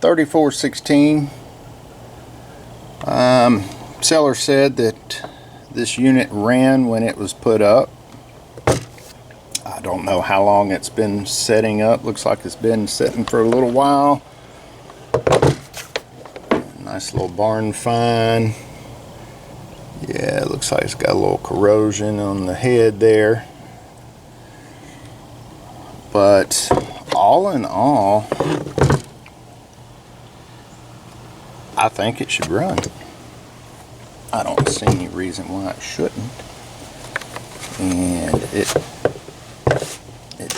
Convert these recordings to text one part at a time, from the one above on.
3416. Seller said that this unit ran when it was put up. I don't know how long it's been setting up. Looks like it's been sitting for a little while. Nice little barn find. Yeah, it looks like it's got a little corrosion on the head there. But all in all, I think it should run. I don't see any reason why it shouldn't. And it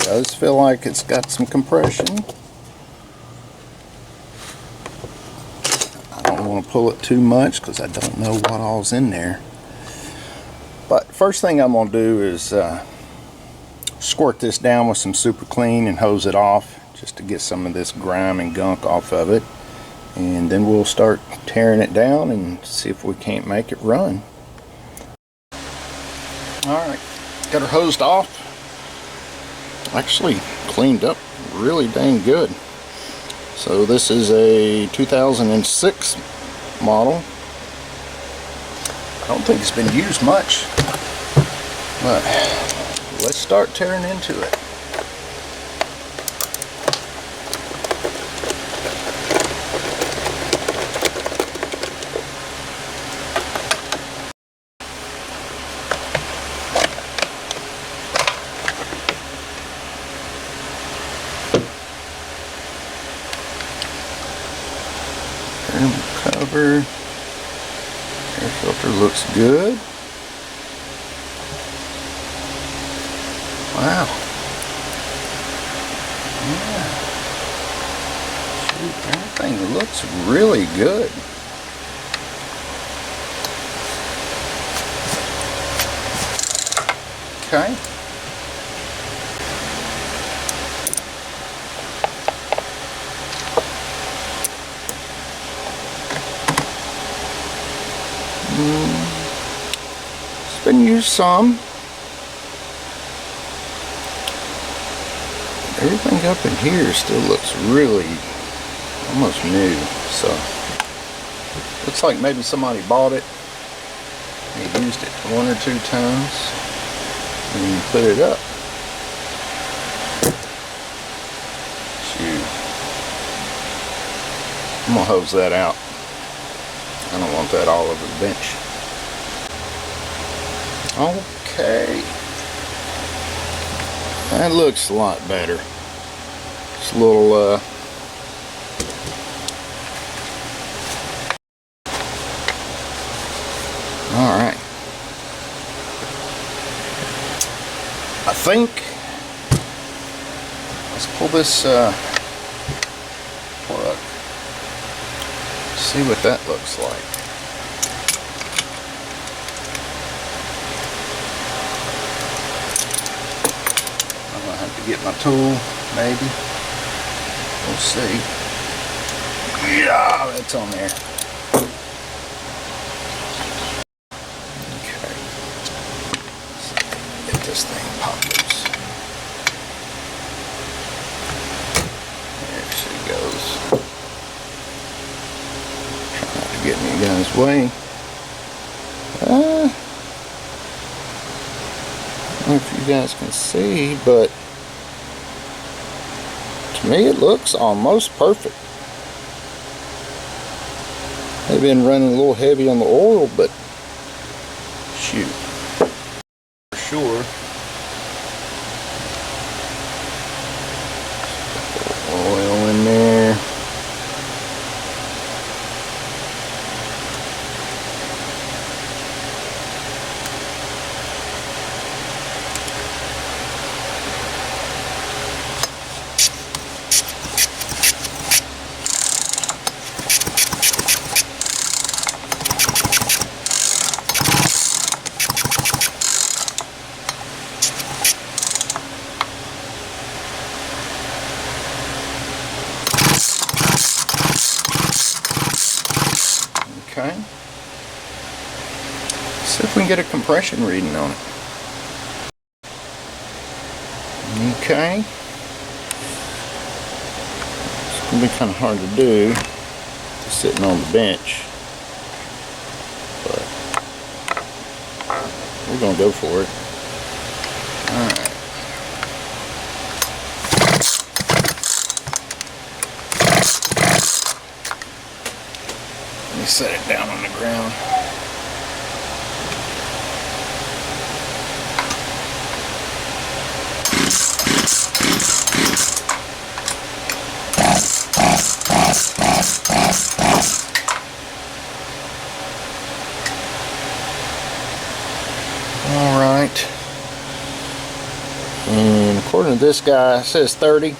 does feel like it's got some compression. I don't want to pull it too much because I don't know what all's in there. But first thing I'm going to do is squirt this down with some super clean and hose it off just to get some of this grime and gunk off of it. And then we'll start tearing it down and see if we can't make it run. Alright, got her hosed off. Actually cleaned up really dang good. So this is a 2006 model. I don't think it's been used much, but let's start tearing into it. Cover, air filter looks good. Wow. Yeah. Shoot, everything looks really good. Okay. It's been used some. Everything up in here still looks really almost new. So looks like maybe somebody bought it and used it one or two times and put it up. Shoot. I'm gonna hose that out. I don't want that all over the bench. Okay. That looks a lot better. Just a little, alright. I think, let's pull this, plug. See what that looks like. I'm gonna have to get my tool, maybe. We'll see. Yeah, that's on there. Okay. Get this thing popped loose. There she goes. Get in you guys' way. I don't know if you guys can see, but to me it looks almost perfect. They've been running a little heavy on the oil, but shoot, for sure. Oil in there. Okay. See if we can get a compression reading on it. Okay. Let's It'll be kind of hard to do sitting on the bench, but we're gonna go for it. All right. Let me set it down on the ground. All right. And according to this guy, it says 30.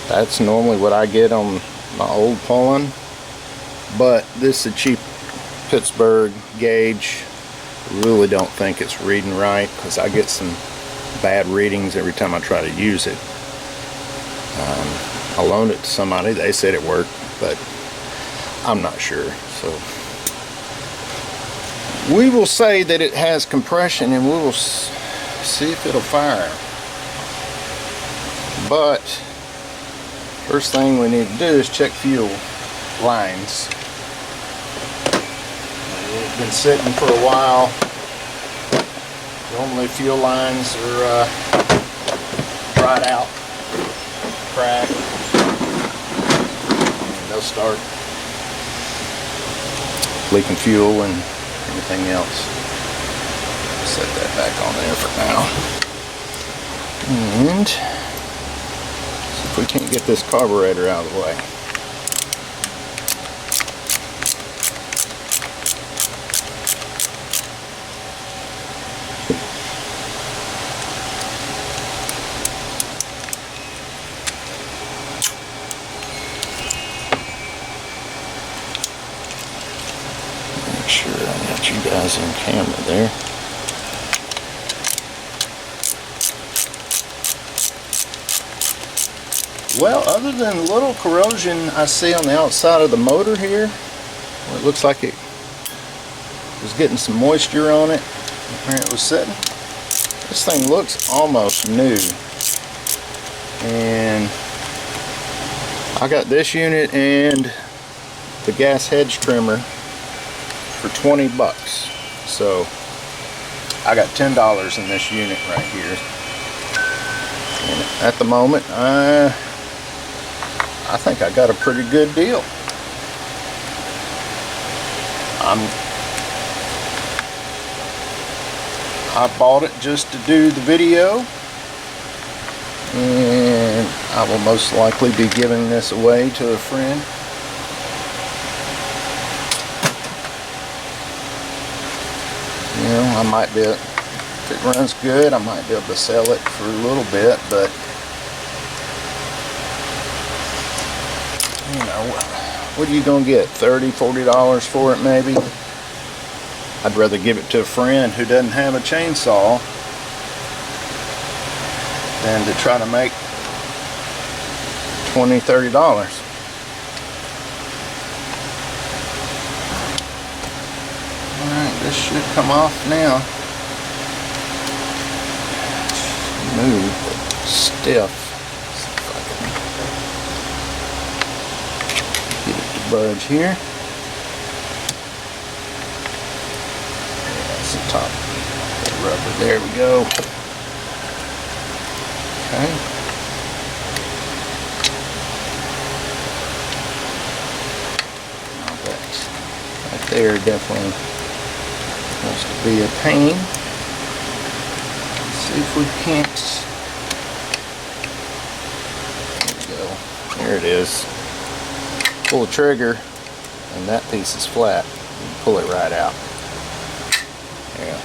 That's normally what I get on my old Poulan, but this is a cheap Pittsburgh gauge. Really don't think it's reading right because I get some bad readings every time I try to use it. I loaned it to somebody. They said it worked, but I'm not sure. So we will say that it has compression, and we will see if it'll fire. But first thing we need to do is check fuel lines. It's been sitting for a while. Normally fuel lines are dried out, cracked, and they'll start leaking fuel and everything else. Set that back on there for now. And see if we can't get this carburetor out of the way. Make sure I got you guys on camera there. Well, other than a little corrosion I see on the outside of the motor here, where it looks like it was getting some moisture on it where it was sitting, this thing looks almost new. And I got this unit and the gas hedge trimmer for 20 bucks. So I got $10 in this unit right here. And at the moment, I think I got a pretty good deal. I bought it just to do the video, and I will most likely be giving this away to a friend. You know, I might be, if it runs good, I might be able to sell it for a little bit, but you know, what are you gonna get? $30, $40 for it maybe? I'd rather give it to a friend who doesn't have a chainsaw than to try to make $20, $30. Alright, this should come off now. Smooth, but stiff. Get it to budge here. That's the top of the rubber. There we go. Okay. Now that's right there, definitely supposed to be a pain. Let's see if we can't. There we go. There it is. Pull the trigger and that piece is flat. You can pull it right out. Yeah.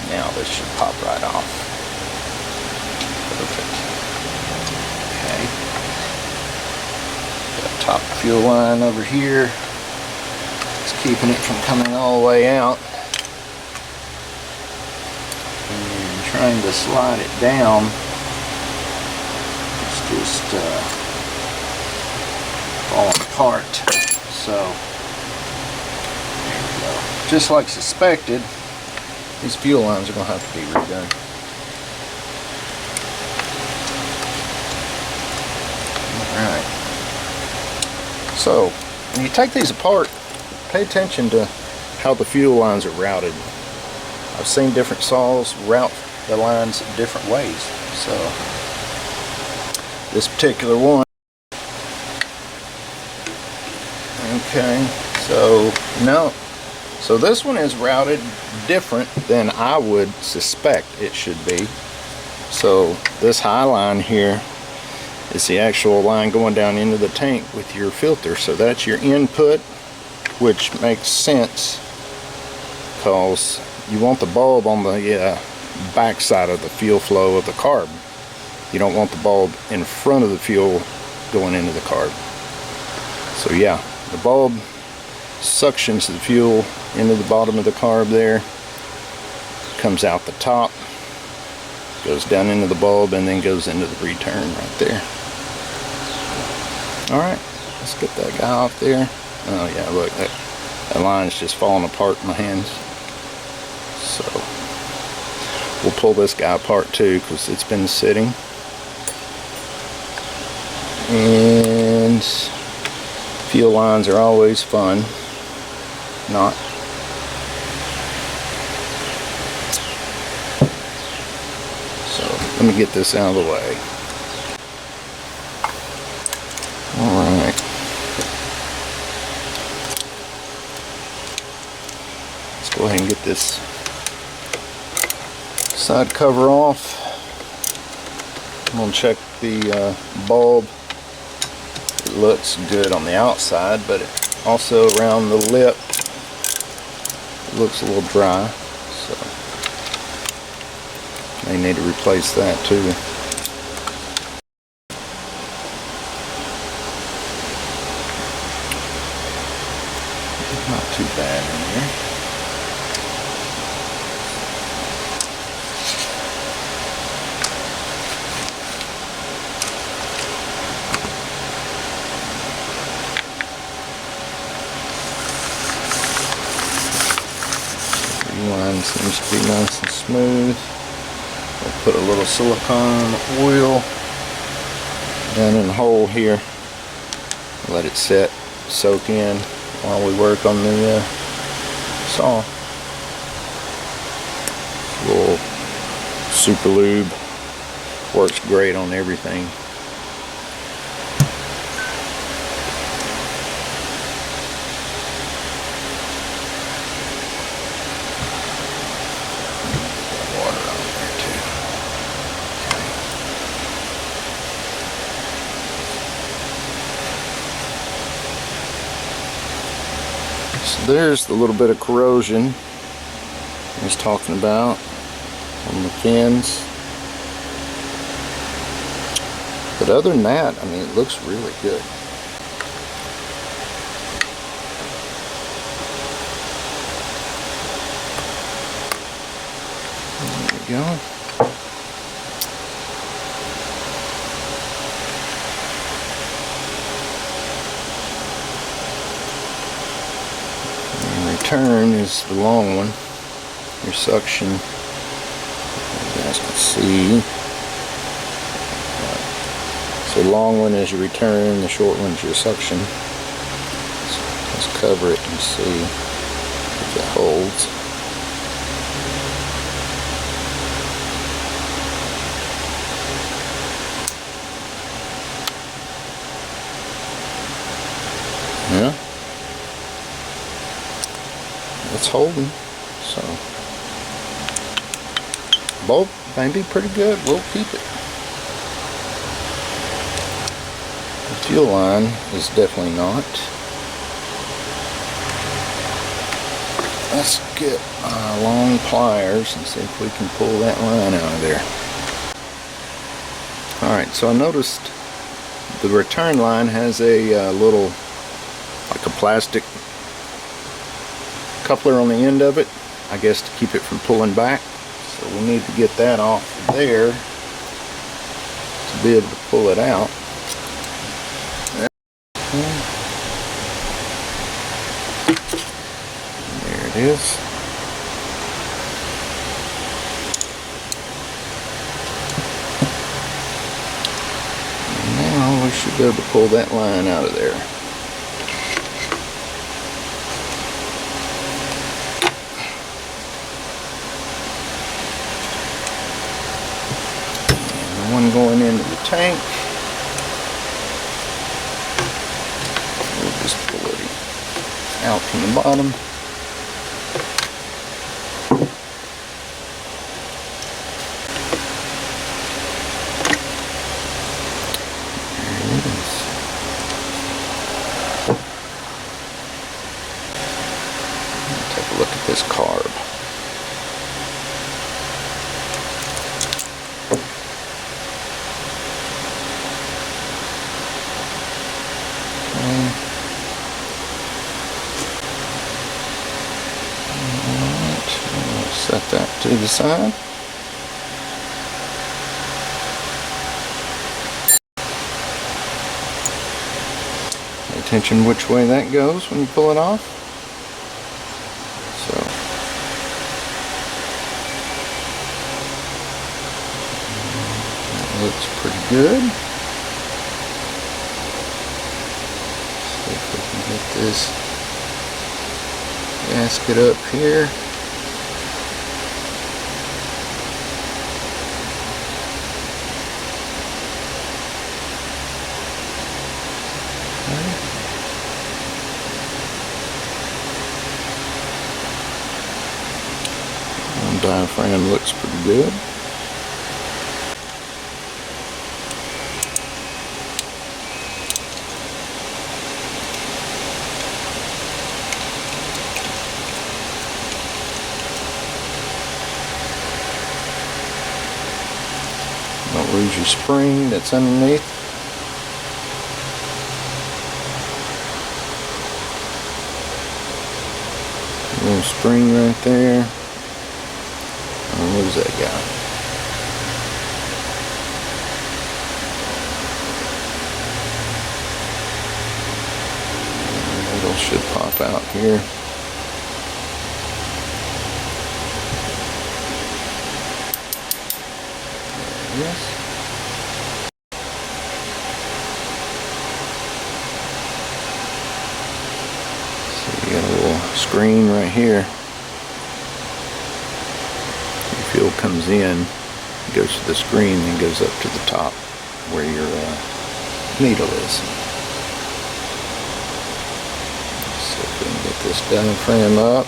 Now this should pop right off. Perfect. Okay. Got top fuel line over here. It's keeping it from coming all the way out. And trying to slide it down. It's just falling apart. So there we go. Just like suspected, these fuel lines are going to have to be redone. So when you take these apart, pay attention to how the fuel lines are routed. I've seen different saws route the lines different ways. So this particular one, okay, so no, so this one is routed different than I would suspect it should be. So this high line here is the actual line going down into the tank with your filter. So that's your input, which makes sense because you want the bulb on the back side of the fuel flow of the carb. You don't want the bulb in front of the fuel going into the carb. So yeah, the bulb suctions the fuel into the bottom of the carb there, comes out the top, goes down into the bulb, and then goes into the return right there. Alright, let's get that guy off there. Oh yeah, look, that line's just falling apart in my hands. So we'll pull this guy apart too because it's been sitting. And fuel lines are always fun. Not. So let me get this out of the way. Alright. Let's go ahead and get this side cover off. I'm going to check the bulb. It looks good on the outside, but it also around the lip it looks a little dry, so may need to replace that too. Not too bad in here. Line seems to be nice and smooth. We'll put a little silicone oil down in the hole here. Let it set, soak in while we work on the saw. A little super lube works great on everything. So there's the little bit of corrosion I was talking about on the fins. But other than that, I mean, it looks really good. There we go. Return is the long one, your suction, as you guys can see. So the long one is your return, the short one is your suction. So let's cover it and see if it holds. Yeah. It's holding, so bulb may be pretty good. We'll keep it. The fuel line is definitely not. Let's get long pliers and see if we can pull that line out of there. Alright, so I noticed the return line has a little, like a plastic coupler on the end of it, I guess to keep it from pulling back. So we need to get that off there to be able to pull it out. There it is. And now we should be able to pull that line out of there. one going into the tank. We'll just pull it out from the bottom. There it is. Take a look at this carb. Set that to the side. Pay attention which way that goes when you pull it off. So that looks pretty good. See if we can get this gasket up here. Diaphragm looks pretty good. Don't lose your spring that's underneath. A little spring right there. What does that got? It should pop out here. Yes. So you got a little screen right here. Fuel comes in, goes to the screen, and goes up to the top where your needle is. Let's see if we can get this diaphragm up.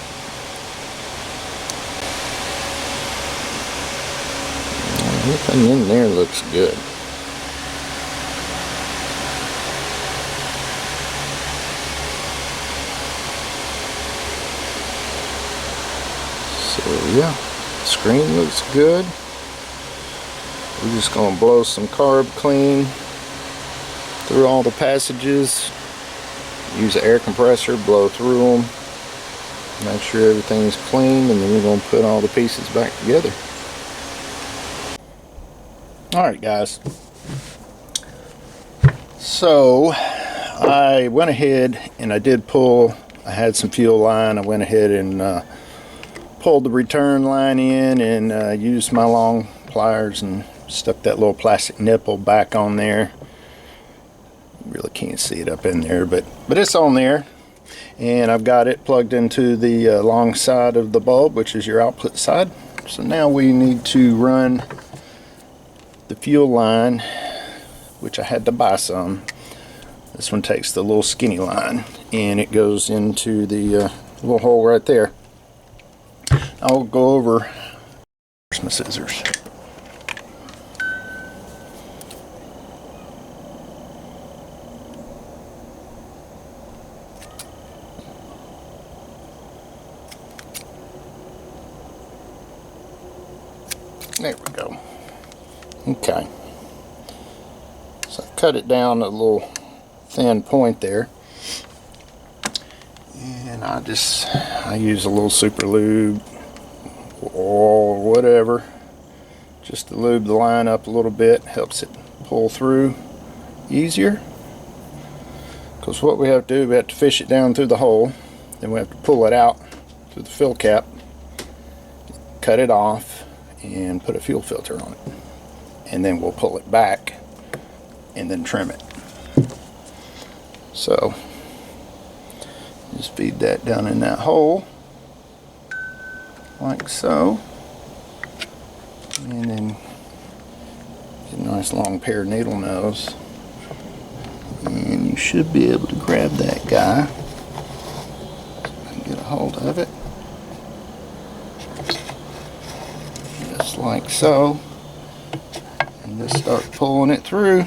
Everything in there looks good. So yeah. Screen looks good. We're just going to blow some carb clean through all the passages. Use an air compressor, blow through them. Make sure everything's clean, and then we're going to put all the pieces back together. Alright guys. So I went ahead and I did pull, I had some fuel line. I went ahead and pulled the return line in and used my long pliers and stuck that little plastic nipple back on there. You really can't see it up in there, but it's on there, and I've got it plugged into the long side of the bulb, which is your output side. So now we need to run the fuel line, which I had to buy some. This one takes the little skinny line and it goes into the little hole right there. I'll go over. Where's my scissors? There we go. Okay. So I cut it down a little thin point there. And I use a little super lube or whatever just to lube the line up a little bit. Helps it pull through easier, because what we have to do, we have to fish it down through the hole, then we have to pull it out through the fill cap, cut it off, and put a fuel filter on it, and then we'll pull it back and then trim it. So just feed that down in that hole like so, and then getting nice long pair of needle nose. And you should be able to grab that guy and get a hold of it. Just like so. And just start pulling it through.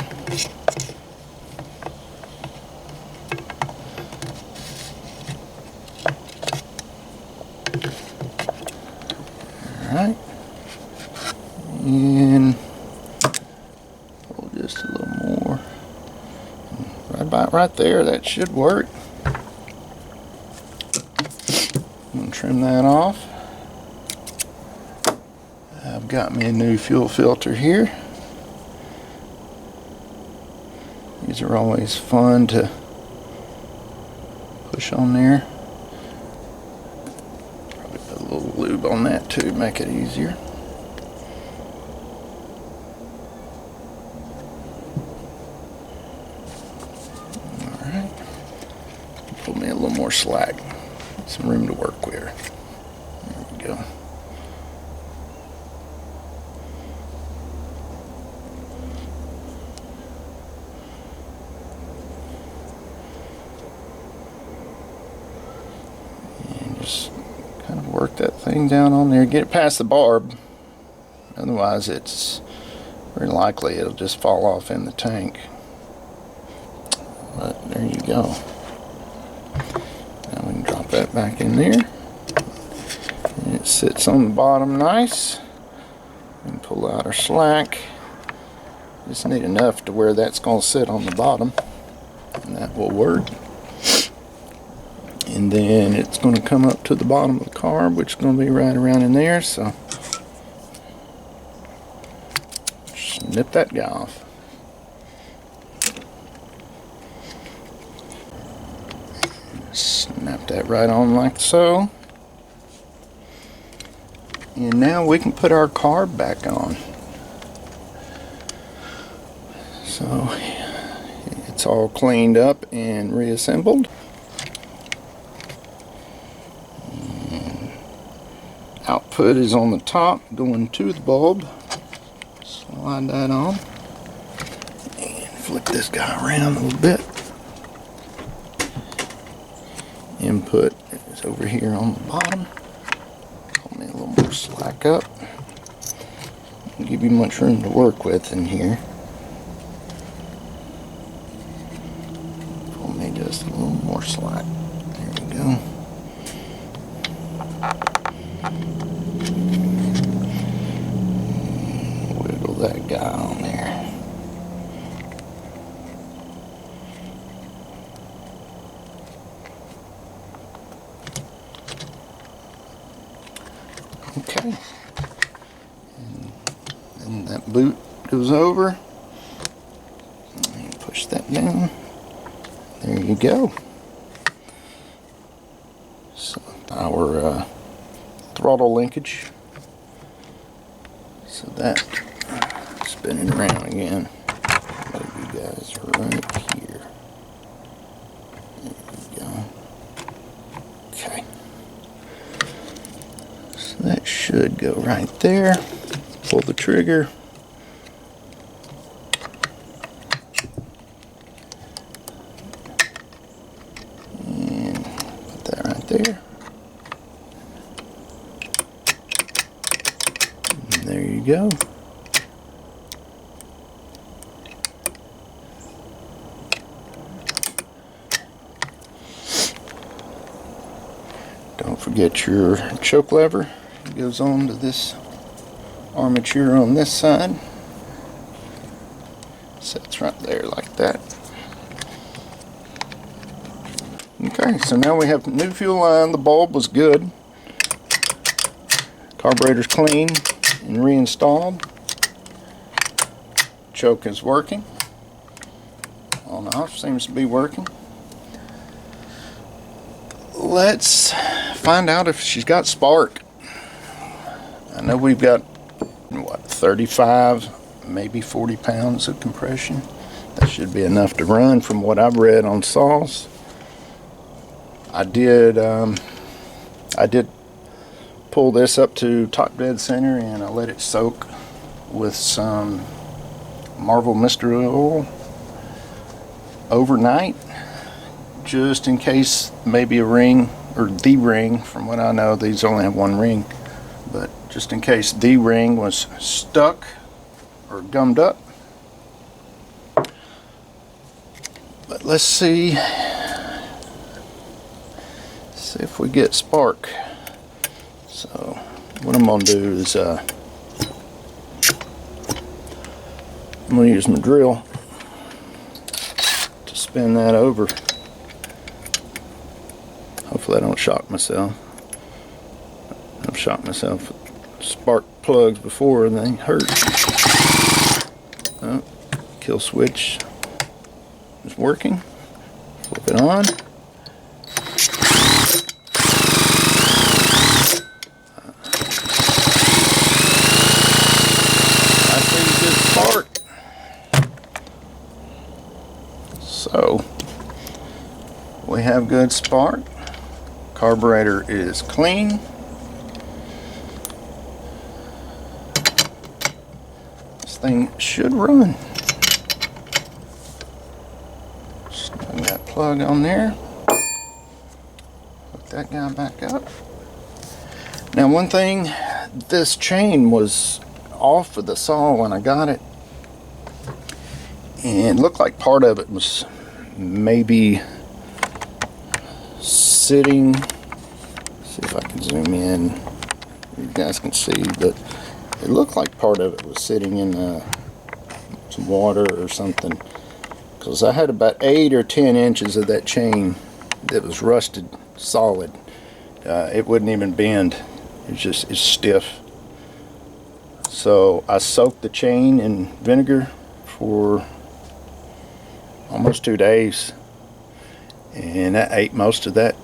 Alright. And pull just a little more. Right about right there, that should work. I'm going to trim that off. I've got me a new fuel filter here. These are always fun to push on there. Probably put a little lube on that too, make it easier. Alright. Pull me a little more slack. Some room to work with. There we go. Just kind of work that thing down on there, get it past the barb, otherwise it's very likely it'll just fall off in the tank. But there you go. Now we can drop that back in there, and it sits on the bottom nice. We can pull out our slack. Just need enough to where that's going to sit on the bottom, and that will work. And then it's going to come up to the bottom of the carb, which is going to be right around in there. So snip that guy off. Snap that right on like so. And now we can put our carb back on. So it's all cleaned up and reassembled. Output is on the top going to the bulb. Slide that on and flip this guy around a little bit. Input is over here on the bottom. Pull me a little more slack up. Give you much room to work with in here. Pull me just a little more slack. There we go. Wiggle that guy on there. Okay. And then that boot goes over. And push that down. There you go. So our throttle linkage. So that spinning around again. You guys are right here. There we go. Okay. So that should go right there. Pull the trigger. And put that right there. And there you go. Don't forget your choke lever. It goes on to this armature on this side. Sits right there like that. Okay, so now we have new fuel line. The bulb was good. Carburetor's clean and reinstalled. Choke is working. On and off seems to be working. Let's find out if she's got spark. I know we've got, what, 35, maybe 40 pounds of compression. That should be enough to run from what I've read on saws. I did pull this up to top dead center and I let it soak with some Marvel Mystery Oil overnight, just in case maybe a ring, or the ring, from what I know these only have one ring, but just in case the ring was stuck or gummed up. But let's see if we get spark. So what I'm gonna do is I'm gonna use my drill to spin that over. Hopefully I don't shock myself. I've shocked myself with spark plugs before and they hurt. Oh, kill switch is working. Flip it on. I see good spark. So we have good spark. Carburetor is clean. This thing should run. Snug that plug on there. Hook that guy back up. Now one thing, this chain was off of the saw when I got it, and it looked like part of it was maybe sitting. See if I can zoom in. You guys can see, but it looked like part of it was sitting in some water or something, because I had about 8 or 10 inches of that chain that was rusted solid. It wouldn't even bend. It's stiff. So I soaked the chain in vinegar for almost 2 days, and that ate most of that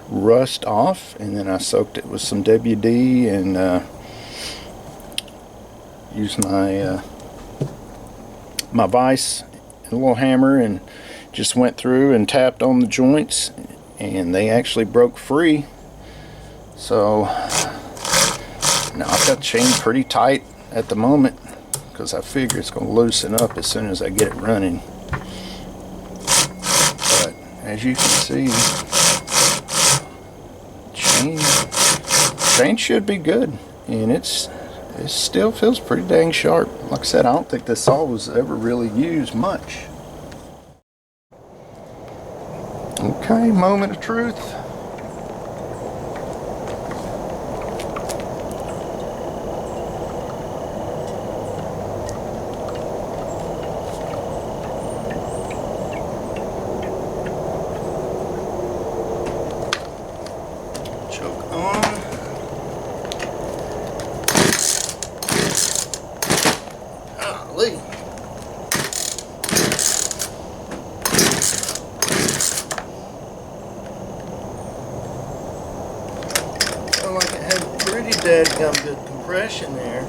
rust off. And then I soaked it with some WD and used my my vise and a little hammer and just went through and tapped on the joints, and they actually broke free. So now I've got the chain pretty tight at the moment, because I figure it's going to loosen up as soon as I get it running. But as you can see, chain should be good, and it still feels pretty dang sharp. Like I said, I don't think this saw was ever really used much. Okay, moment of truth. Choke on. Golly. Felt like it had pretty dadgum good compression there.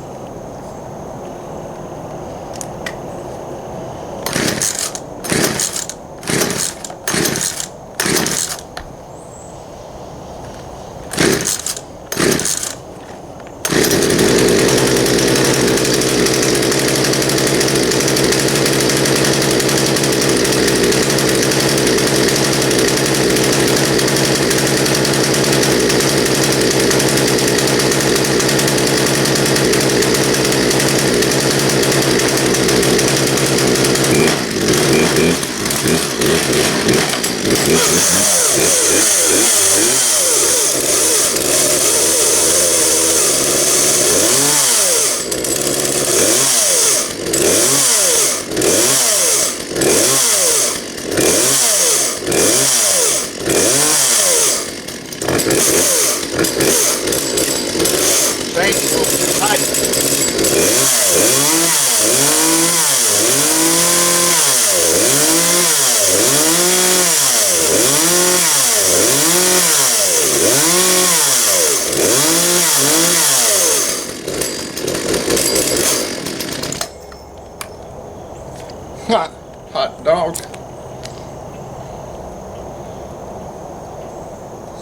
Hot dog.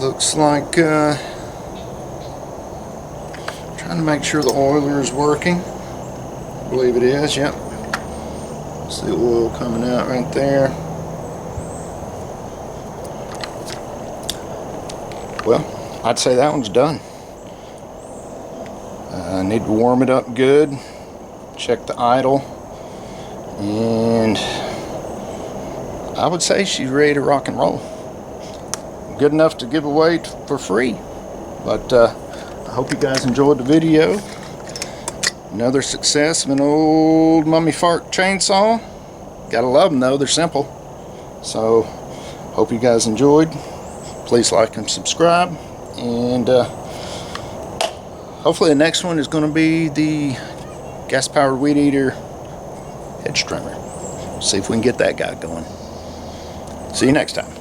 Looks like trying to make sure the oiler is working. I believe it is. Yep. See oil coming out right there. Well, I'd say that one's done. I need to warm it up good, check the idle, and I would say she's ready to rock and roll. Good enough to give away for free. But I hope you guys enjoyed the video. Another success of an old mummy fart chainsaw. Gotta love them though, they're simple. So, hope you guys enjoyed. Please like and subscribe. And hopefully the next one is going to be the gas-powered weed eater hedge trimmer. See if we can get that guy going. See you next time.